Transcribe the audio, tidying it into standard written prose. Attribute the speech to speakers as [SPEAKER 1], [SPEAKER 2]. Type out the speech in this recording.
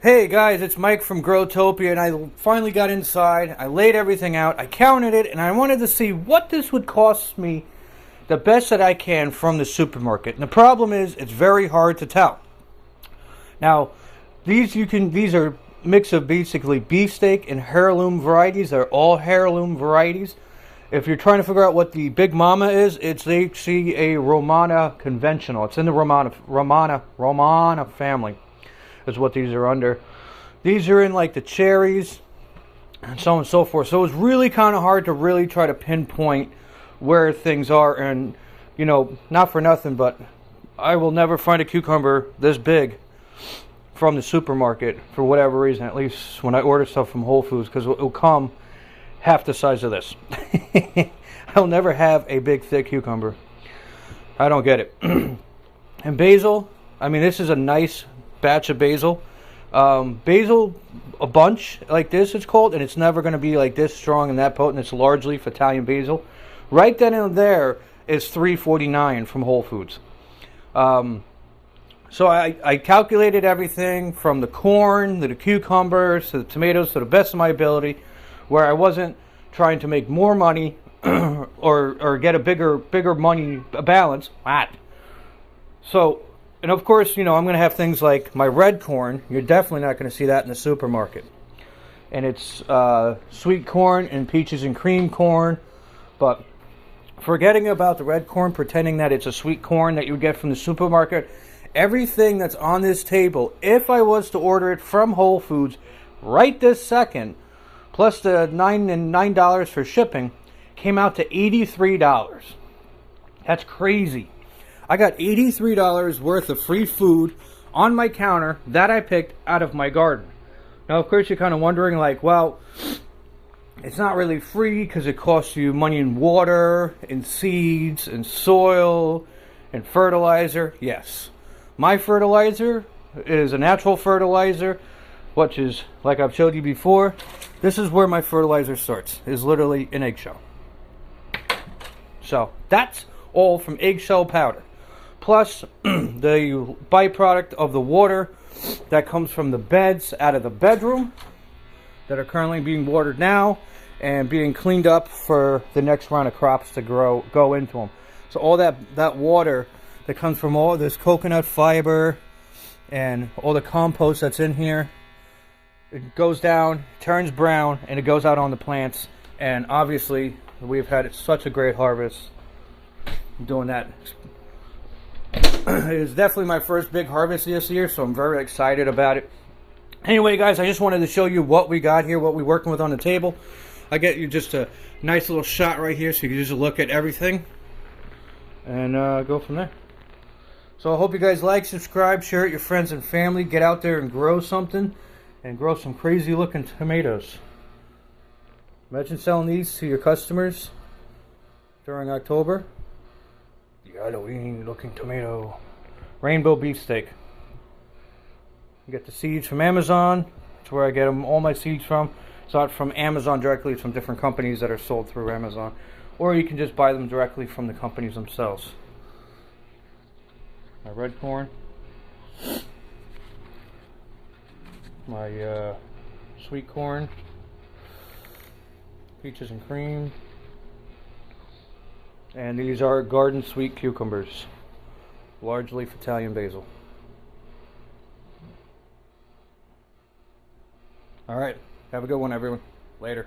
[SPEAKER 1] Hey guys, it's Mike from Growtopia, and I finally got inside. I laid everything out, I counted it, and I wanted to see what this would cost me the best that I can from the supermarket. And the problem is, it's very hard to tell. Now, these are mix of basically beefsteak and heirloom varieties. They're all heirloom varieties. If you're trying to figure out what the Big Mama is, it's a Romana conventional. It's in the Romana family. Is what these are under. These are in like the cherries and so on and so forth. So it's really kind of hard to really try to pinpoint where things are. And, you know, not for nothing, but I will never find a cucumber this big from the supermarket for whatever reason, at least when I order stuff from Whole Foods, because it'll come half the size of this. I'll never have a big, thick cucumber. I don't get it. And basil, I mean, this is a nice batch of basil. Basil, a bunch like this it's called, and it's never going to be like this strong and that potent. It's large leaf Italian basil. Right then and there is $3.49 from Whole Foods. So I calculated everything from the corn to the cucumbers to the tomatoes to the best of my ability, where I wasn't trying to make more money or get a bigger money balance. So, and of course, you know, I'm going to have things like my red corn. You're definitely not going to see that in the supermarket. And it's sweet corn and peaches and cream corn. But forgetting about the red corn, pretending that it's a sweet corn that you would get from the supermarket, everything that's on this table, if I was to order it from Whole Foods right this second, plus the $9 for shipping, came out to $83. That's crazy. I got $83 worth of free food on my counter that I picked out of my garden. Now, of course, you're kind of wondering, like, well, it's not really free because it costs you money in water, in seeds, in soil, and fertilizer. Yes. My fertilizer is a natural fertilizer, which is, like I've showed you before, this is where my fertilizer starts, is literally an eggshell. So, that's all from eggshell powder. Plus the byproduct of the water that comes from the beds out of the bedroom that are currently being watered now and being cleaned up for the next round of crops to go into them. So all that water that comes from all this coconut fiber and all the compost that's in here, it goes down, turns brown, and it goes out on the plants. And obviously we've had such a great harvest doing that. It is definitely my first big harvest this year, so I'm very excited about it. Anyway, guys, I just wanted to show you what we got here, what we're working with on the table. I get you just a nice little shot right here so you can just look at everything and go from there. So I hope you guys like, subscribe, share it with your friends and family. Get out there and grow something and grow some crazy looking tomatoes. Imagine selling these to your customers during October. Halloween looking tomato. Rainbow beefsteak. You get the seeds from Amazon. That's where I get all my seeds from. It's not from Amazon directly, it's from different companies that are sold through Amazon. Or you can just buy them directly from the companies themselves. My red corn. My sweet corn. Peaches and cream. And these are garden sweet cucumbers, large leaf Italian basil. All right, have a good one, everyone. Later.